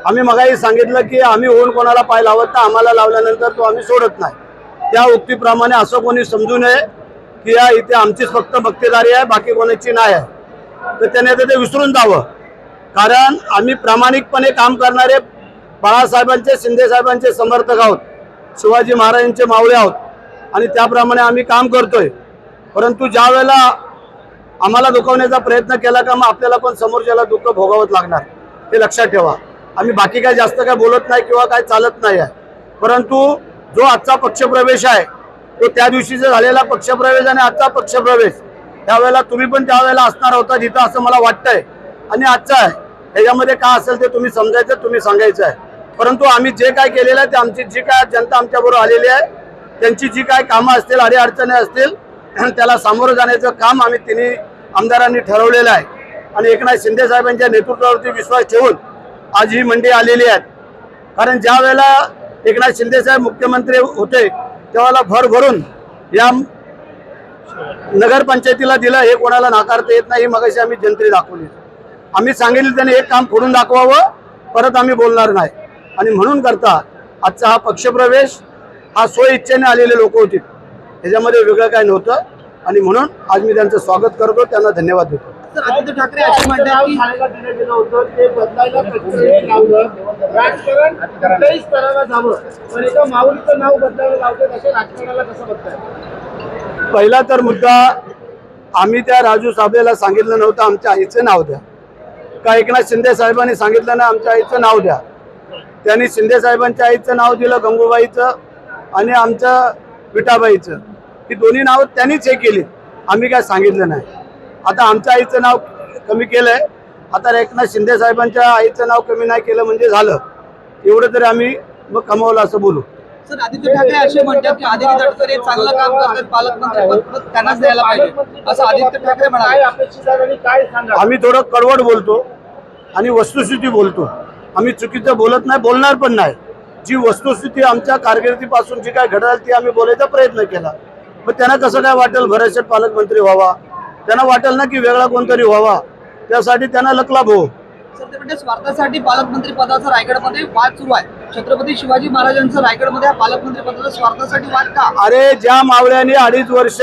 आम्ही मगाही सांगितलं की आम्ही होऊन कोणाला पाय लावत नाही, आम्हाला लावल्यानंतर तो आम्ही सोडत नाही। त्या उक्तीप्रमाणे असं कोणी समजू नये की या इथे आमचीच फक्त बक्तेदारी आहे, बाकी कोणाची नाही आहे। तर त्याने ते विसरून जावं, कारण आम्ही प्रामाणिकपणे काम करणारे बाळासाहेबांचे, शिंदे साहेबांचे समर्थक आहोत, शिवाजी महाराजांचे मावळे आहोत आणि त्याप्रमाणे आम्ही काम करतोय। परंतु ज्या वेळेला आम्हाला दुखवण्याचा प्रयत्न केला का मग आपल्याला पण समोरच्याला दुःख भोगावंच लागणार, हे लक्षात ठेवा। आम्ही बाकी काय जास्त काय बोलत नाही किंवा काय चालत नाही आहे, परंतु जो आजचा पक्षप्रवेश आहे तो त्या दिवशीचा झालेला पक्षप्रवेश आणि आजचा पक्षप्रवेश त्यावेळेला तुम्ही पण त्यावेळेला असणार होता जिथं, असं मला वाटतंय। आणि आजचा आहे त्याच्यामध्ये काय असेल ते तुम्ही समजायचं, तुम्ही सांगायचं आहे। परंतु आम्ही जे काय केलेलं आहे ते आमची जी काय जनता आमच्याबरोबर आलेली आहे त्यांची जी काय कामं असतील, अडीअडचणी असतील, त्याला सामोरं जाण्याचं काम आम्ही तिन्ही आमदारांनी ठरवलेलं आहे। आणि एकनाथ शिंदे साहेबांच्या नेतृत्वावरती विश्वास ठेवून आज ही मंडळी आलेली आहेत। कारण ज्या वेळेला एकनाथ शिंदे साहेब मुख्यमंत्री होते तेव्हा भर भरून या नगरपंचायतीला दिलं, हे कोणाला नाकारता येत नाही। मगाशी आम्ही जनतेला दाखवली, आम्ही सांगितलं त्याने एक काम करून दाखवावं, परत आम्ही बोलणार नाही। आणि म्हणून करता आजचा हा पक्षप्रवेश हा स्वइच्छेने आलेले लोक होते, त्याच्यामध्ये वेगळं काय नव्हतं। आणि म्हणून आज मी त्यांचं स्वागत करतो, त्यांना धन्यवाद देतो। आदित्य ठाकरे असे म्हणतात की ते बदलायला राजकारण कुठल्याही स्तराला जावं, पण एका माऊलीचं नाव बदलायला लावतात, असे राजकारणाला कसं बघताय? पहिला तर मुद्दा, आम्ही त्या राजू साहेबाला सांगितलं नव्हतं आमच्या आईचं नाव द्या, का एकनाथ शिंदे साहेबांनी सांगितलं ना आमच्या आईचं नाव द्या। त्यांनी शिंदे साहेबांच्या आईचं नाव दिलं गंगूबाईचं आणि आमचं विठाबाईचं, ही दोन्ही नाव त्यांनीच हे केली, आम्ही काय सांगितलं नाही। आता आमच्या आईचं नाव कमी केलंय, आता एकनाथ शिंदे साहेबांच्या आईचं नाव कमी नाही केलं म्हणजे झालं, एवढं तरी आम्ही मग कमावलं असं बोलू। सर, आदित्य ठाकरे असे म्हणतात की आदित्य तटकरे चांगलं काम करतात, पालकमंत्री पद त्यांनाच द्यायला पाहिजे असं आदित्य ठाकरे म्हणाले। काय अपेक्षित आहे आणि काय सांगा? आम्ही थोडं कडवड बोलतो आणि वस्तुस्थिती बोलतो, आम्ही चुकीचं बोलत नाही, बोलणार पण नाही। जी वस्तुस्थिती आमच्या कारकिर्दीपासून जी काय घडल ती आम्ही बोलायचा प्रयत्न केला। मग त्यांना कसं काय वाटेल भरतशेठ पालकमंत्री व्हावा, त्यांना वाटेल ना की वेगळा कोणतरी व्हावा, त्यासाठी त्यांना लकलाभ हो। सर, ते म्हणजे स्वार्थासाठी पालकमंत्री पदाचा रायगडमध्ये वाद सुरू आहे। छत्रपती शिवाजी महाराजांचं रायगडमध्ये पालकमंत्री पदाचा स्वार्थासाठी वाद का? अरे ज्या मावळ्यांनी 2.5 वर्ष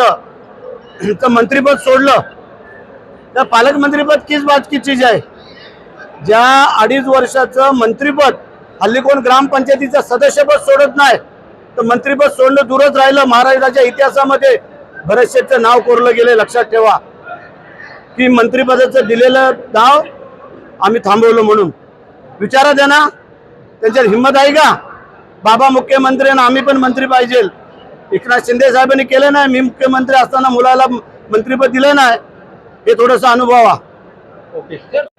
मंत्रीपद सोडलं तर पालकमंत्रीपद किस बात की चीज आहे? ज्या 2.5 वर्षाचं मंत्रीपद, हल्ली कोण ग्रामपंचायतीचं सदस्यपद सोडत नाही, तर मंत्रीपद सोडणं दूरच राहिलं। महाराष्ट्राच्या इतिहासामध्ये भरतशेठचं नाव कोरलं गेले, लक्षात ठेवा की मंत्रिपदाचं दिलेलं नाव आम्ही थांबवलं म्हणून। विचारा द्या ना, त्यांच्यात हिंमत आहे का? बाबा मुख्यमंत्री आणि आम्ही पण मंत्री पाहिजे, एकनाथ शिंदे साहेबांनी केलं नाही, मी मुख्यमंत्री असताना मुलाला मंत्रिपद दिलं नाही, हे थोडंसं अनुभवा।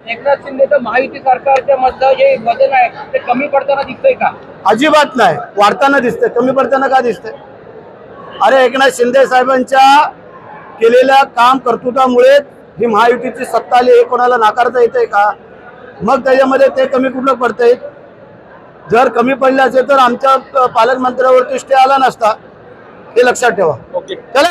एकनाथ शिंदेचं महायुती सरकारच्या मधलं जे बदल आहे ते कमी पडताना दिसतंय का? अजिबात नाही, वाढताना दिसतंय, कमी पडताना का दिसतंय? अरे एकनाथ शिंदे साहेबांच्या केलेल्या काम कर्तृत्वामुळे ही महायुतीची सत्ता आली, हे कोणाला नाकारता येते का? मग त्याच्यामध्ये ते कमी कुठलं पडतंय? जर कमी पडले असेल तर आमच्या पालकमंत्र्यावरती स्टे आला नसता, हे लक्षात ठेवा। चला।